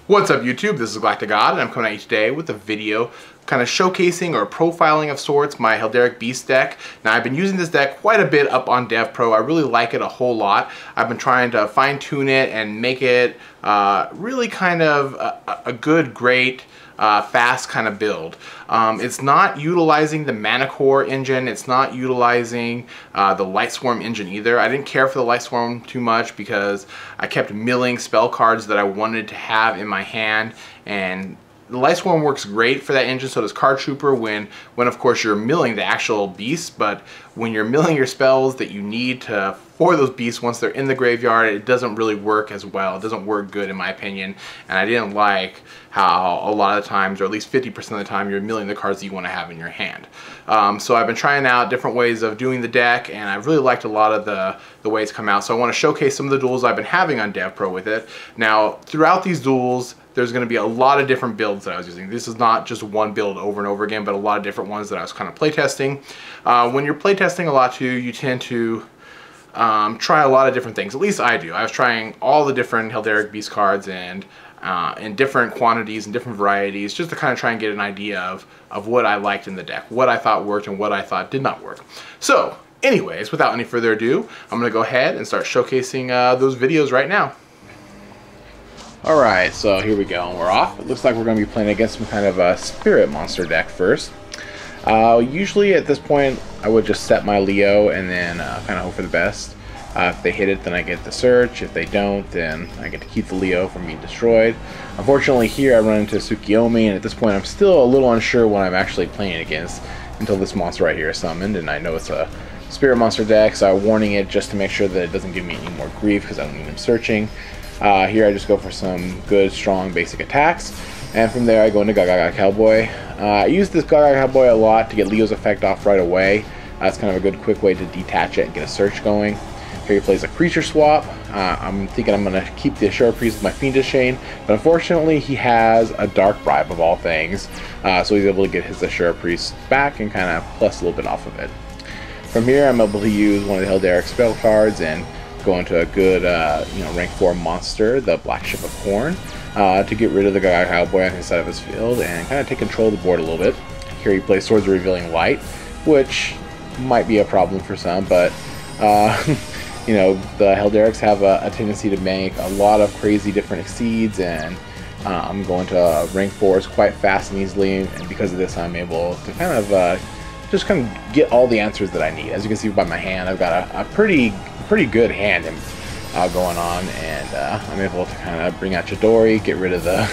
What's up YouTube, this is GalacticGod and I'm coming at you today with a video kind of showcasing or profiling of sorts my Heraldic Beast deck. Now I've been using this deck quite a bit up on DevPro. I really like it a whole lot. I've been trying to fine tune it and make it really kind of a good, great, fast kind of build. It's not utilizing the Mana Core engine. It's not utilizing the Light Swarm engine either. I didn't care for the Light Swarm too much because I kept milling spell cards that I wanted to have in my hand, and the Light Swarm works great for that engine, so does Card Trooper when of course you're milling the actual beasts, but when you're milling your spells that you need for those beasts once they're in the graveyard, it doesn't really work as well. It doesn't work good in my opinion, and I didn't like how a lot of the times, or at least 50% of the time, you're milling the cards that you want to have in your hand. So I've been trying out different ways of doing the deck, and I've really liked a lot of the way it's come out. So I want to showcase some of the duels I've been having on DevPro with it. Now, throughout these duels, there's going to be a lot of different builds that I was using. This is not just one build over and over again, but a lot of different ones that I was kind of playtesting. When you're playtesting a lot too, you tend to try a lot of different things. At least I do. I was trying all the different Heraldic Beast cards and in different quantities and different varieties, just to kind of try and get an idea of what I liked in the deck, what I thought worked and what I thought did not work. So anyways, without any further ado, I'm going to go ahead and start showcasing those videos right now. Alright, so here we go, and we're off. It looks like we're going to be playing against some kind of a spirit monster deck first. Usually at this point I would just set my Leo and then kind of hope for the best. If they hit it, then I get the search. If they don't, then I get to keep the Leo from being destroyed. Unfortunately here I run into Yugioh, and at this point I'm still a little unsure what I'm actually playing against until this monster right here is summoned, and I know it's a spirit monster deck, so I'm warning it just to make sure that it doesn't give me any more grief because I don't need him searching. Here I just go for some good, strong, basic attacks, and from there I go into Gaga Cowboy. I use this Gaga Cowboy a lot to get Leo's effect off right away. That's kind of a good, quick way to detach it and get a search going. Here he plays a creature swap. I'm thinking I'm going to keep the Assure Priest with my Fiendish Chain, but unfortunately he has a Dark Bribe of all things, so he's able to get his Assure Priest back and kind of plus a little bit off of it. From here I'm able to use one of the Heraldic spell cards and go into a good, rank 4 monster, the Black Ship of Corn, to get rid of the Gaga Cowboy on his side of his field and kind of take control of the board a little bit. Here he plays Swords of Revealing Light, which might be a problem for some, but the Heraldics have a tendency to make a lot of crazy different exceeds, and I'm going to rank 4s quite fast and easily, and because of this I'm able to kind of just get all the answers that I need. As you can see by my hand, I've got a pretty good hand going on, and I'm able to kind of bring out Chidori, get rid of the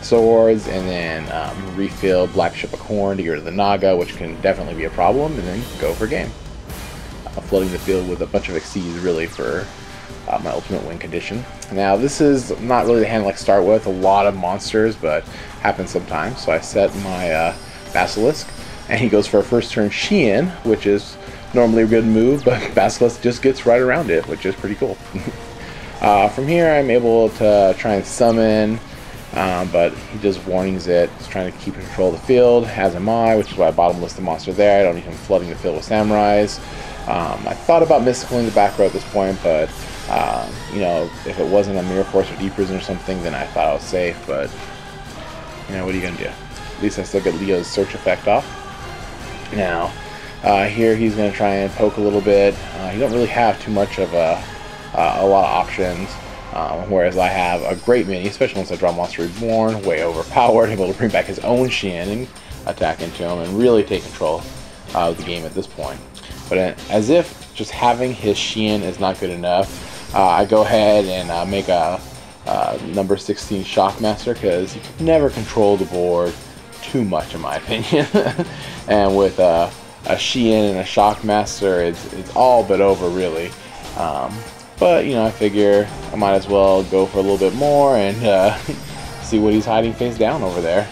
swords, and then refill Black Ship of Corn to get rid of the Naga, which can definitely be a problem, and then go for game. Flooding the field with a bunch of exceeds really for my ultimate win condition. Now this is not really the hand I like to start with, a lot of monsters, but happens sometimes. So I set my Basilisk, and he goes for a first turn Shein, which is normally a good move, but Basilisk just gets right around it, which is pretty cool. From here I'm able to try and summon, but he just warnings it. He's trying to keep control of the field, as am I, which is why I bottom list the monster there. I don't need him flooding the field with Samurais. I thought about mysticaling the back row at this point, but if it wasn't a Mirror Force or Deep Prison or something, then I thought I was safe, but what are you going to do? At least I still get Leo's search effect off. Now, here he's going to try and poke a little bit. You don't really have too much of a lot of options, whereas I have a great many, especially once I draw Monster Reborn, way overpowered, able to bring back his own Shein and attack into him and really take control of the game at this point. But as if just having his Shein is not good enough, I go ahead and make a number 16 Shockmaster, because you can never control the board too much in my opinion. And with a Shein and a Shockmaster, it's all but over really. But I figure I might as well go for a little bit more and see what he's hiding face down over there.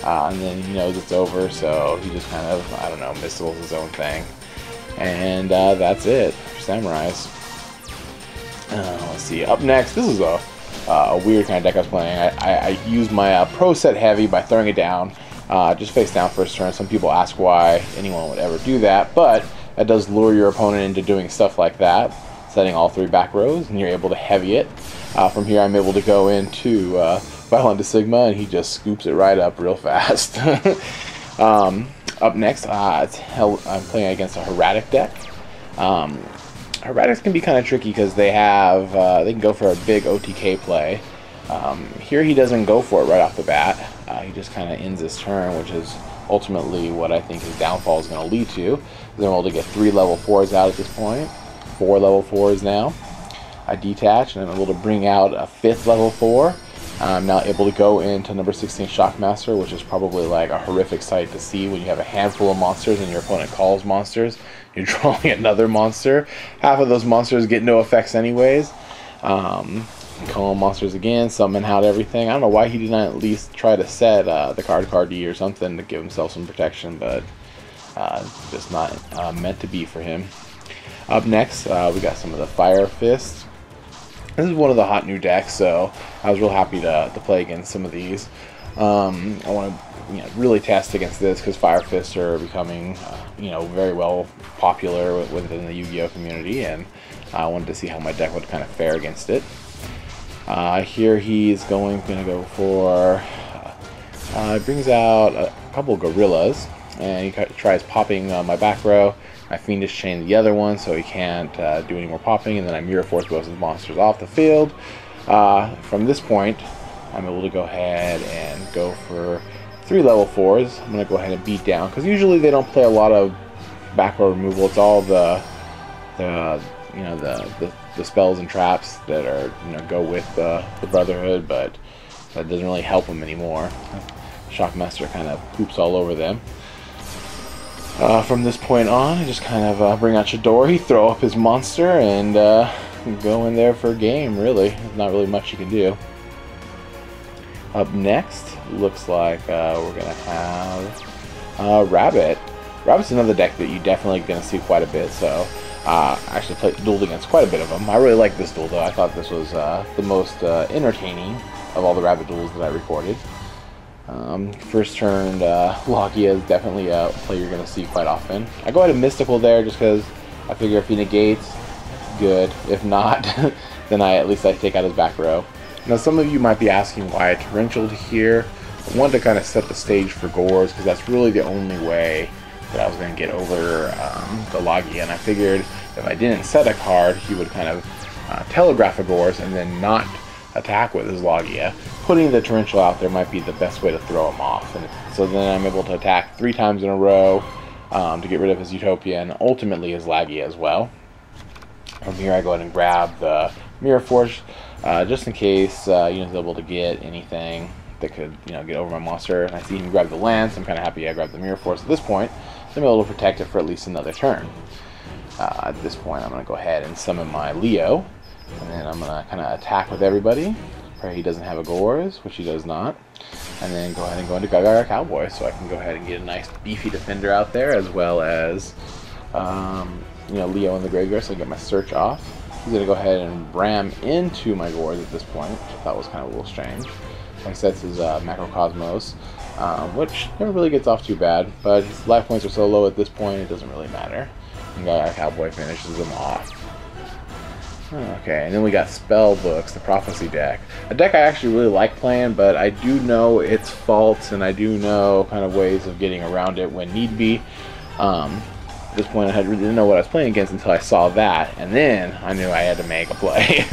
And then he knows it's over, so he just kind of, I don't know, missiles his own thing. And that's it for Samurais. Let's see, up next, this is a weird kind of deck I was playing. I used my Pro Set Heavy by throwing it down, just face down first turn. Some people ask why anyone would ever do that, but that does lure your opponent into doing stuff like that. setting all 3 back rows, and you're able to heavy it. From here, I'm able to go into Violent to Sigma, and he just scoops it right up real fast. Up next, I'm playing against a Heraldic deck. Heraldics can be kind of tricky because they can go for a big OTK play. Here he doesn't go for it right off the bat. He just kind of ends his turn, which is ultimately what I think his downfall is going to lead to. Then I'm able to get 3 level 4s out at this point. 4 level 4s now. I detach and I'm able to bring out a 5th level 4. I'm now able to go into number 16 Shockmaster, which is probably like a horrific sight to see when you have a handful of monsters and your opponent calls monsters. You're drawing another monster. Half of those monsters get no effects anyways. Call monsters again, summon out everything. I don't know why he did not at least try to set the card D or something to give himself some protection, but just not meant to be for him. Up next, we got some of the Firefist. This is one of the hot new decks, so I was real happy to play against some of these. I want to really test against this because Firefists are becoming very well popular within the Yu-Gi-Oh community, and I wanted to see how my deck would kind of fare against it. Here he's going to go for, he brings out a couple of gorillas, and he tries popping my back row. I Fiendish Chain the other one, so he can't do any more popping, and then I Mirror Force both his monsters off the field. From this point, I'm able to go ahead and go for 3 level 4s. I'm going to go ahead and beat down, because usually they don't play a lot of back row removal. It's all the spells and traps that are go with the Brotherhood, but that doesn't really help them anymore. Shockmaster kind of poops all over them. From this point on, I just kind of bring out Chidori, throw up his monster, and go in there for a game, really. There's not really much you can do. Up next, looks like we're going to have Rabbit. Rabbit's another deck that you definitely going to see quite a bit, so I actually dueled against quite a bit of them. I really like this duel, though. I thought this was the most entertaining of all the Rabbit duels that I recorded. First turn, Loggia is definitely a play you're going to see quite often. I go ahead and Mystical there just because I figure if he negates, good. If not, then at least I take out his back row. Now some of you might be asking why I torrentialed here. I wanted to kind of set the stage for Gores because that's really the only way that I was going to get over the Loggia, and I figured if I didn't set a card, he would kind of telegraph a Gores and then not attack with his Loggia. Putting the torrential out there might be the best way to throw him off, and so then I'm able to attack 3 times in a row to get rid of his Utopia and ultimately his Loggia as well. From here I go ahead and grab the Mirror Force just in case he's able to get anything that could get over my monster. And I see him grab the Lance. I'm kind of happy I grabbed the Mirror Force at this point. I'm able to protect it for at least another turn. At this point I'm going to go ahead and summon my Leo, and then I'm going to kind of attack with everybody. Pray he doesn't have a Gores, which he does not. And then go ahead and go into Gaga Cowboy, so I can go ahead and get a nice beefy defender out there, as well as Leo in the graveyard, so I get my search off. He's going to go ahead and ram into my Gores at this point, which I thought was kind of a little strange. He sets his Macrocosmos, which never really gets off too bad, but his life points are so low at this point it doesn't really matter. And Gaga Cowboy finishes him off. Okay, and then we got Spell Books, the Prophecy deck. A deck I actually really like playing, but I do know its faults, and I do know kind of ways of getting around it when need be. At this point, I really didn't know what I was playing against until I saw that, and then I knew I had to make a play.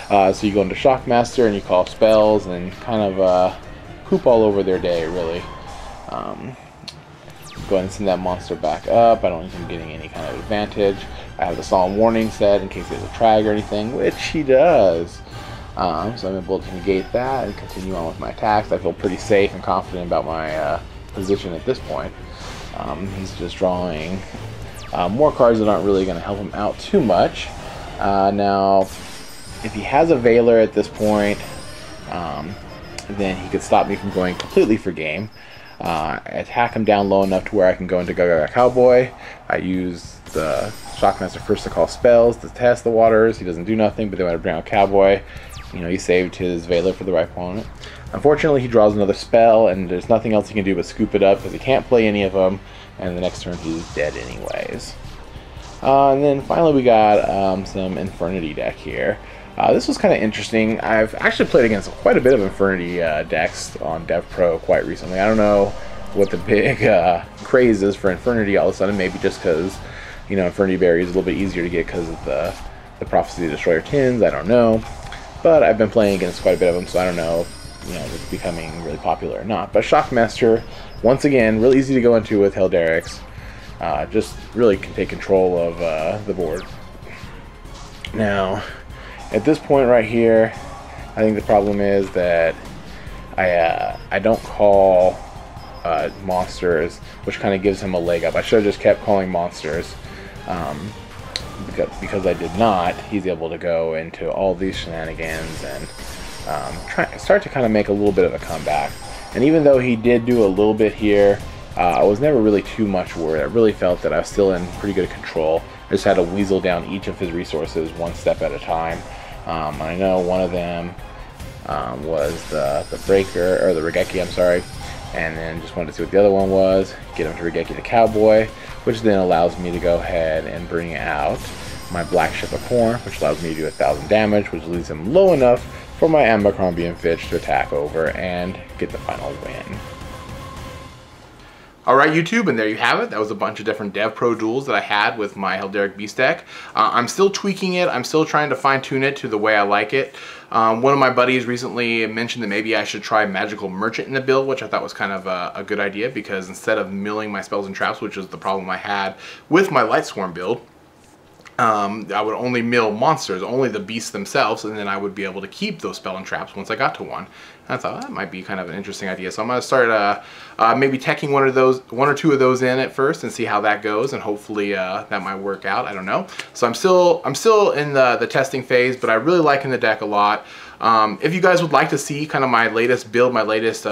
So you go into Shockmaster, and you call spells, and kind of poop all over their day, really. Go ahead and send that monster back up. I don't think I'm getting any kind of advantage. I have the Solemn Warning set in case he has a Trag or anything, which he does. So I'm able to negate that and continue on with my attacks. I feel pretty safe and confident about my position at this point. He's just drawing more cards that aren't really going to help him out too much. Now, if he has a Veiler at this point, then he could stop me from going completely for game. I attack him down low enough to where I can go into Gaga Cowboy. I use the Shockmaster first to call spells to test the waters. He doesn't do nothing, but then when I bring out Cowboy, he saved his Veiler for the right opponent. Unfortunately, he draws another spell, and there's nothing else he can do but scoop it up because he can't play any of them, and the next turn he's dead anyways. And then finally we got some Infernity deck here. This was kind of interesting. I've actually played against quite a bit of Infernity decks on DevPro quite recently. I don't know what the big craze is for Infernity all of a sudden. Maybe just because, you know, Infernity Berry is a little bit easier to get because of the Prophecy of Destroyer tins. I don't know. But I've been playing against quite a bit of them, so I don't know, you know, if it's becoming really popular or not. But Shockmaster, once again, really easy to go into with Heraldics. Just really can take control of the board. Now, at this point right here, I think the problem is that I don't call monsters, which kind of gives him a leg up. I should have just kept calling monsters. Because I did not, he's able to go into all these shenanigans and start to kind of make a little bit of a comeback. And even though he did do a little bit here, I was never really too much worried. I really felt that I was still in pretty good control. I just had to weasel down each of his resources one step at a time. I know one of them was the Breaker, or the Regeki, I'm sorry. And then just wanted to see what the other one was. Get him to Regeki the Cowboy, which then allows me to go ahead and bring out my Black Ship of Corn, which allows me to do 1,000 damage, which leaves him low enough for my Abercrombie and Fitch to attack over and get the final win. Alright YouTube, and there you have it. That was a bunch of different DevPro duels that I had with my Heraldic Beast deck. I'm still tweaking it. I'm still trying to fine tune it to the way I like it. One of my buddies recently mentioned that maybe I should try Magical Merchant in the build, which I thought was kind of a good idea, because instead of milling my spells and traps, which is the problem I had with my Light Swarm build, I would only mill monsters, only the beasts themselves, and then I would be able to keep those spell and traps once I got to one. And I thought that might be kind of an interesting idea. So I'm going to start maybe teching one or two of those in at first and see how that goes, and hopefully that might work out. I don't know. So I'm still in the testing phase, but I'm really liking the deck a lot. If you guys would like to see kind of my latest build, my latest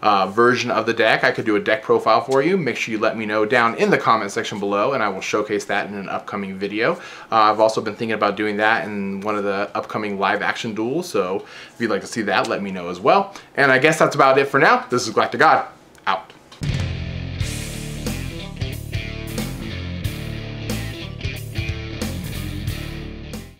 version of the deck, I could do a deck profile for you. Make sure you let me know down in the comment section below, and I will showcase that in an upcoming video. I've also been thinking about doing that in one of the upcoming live action duels, so if you'd like to see that, let me know as well. And I guess that's about it for now. This is GalacticGod.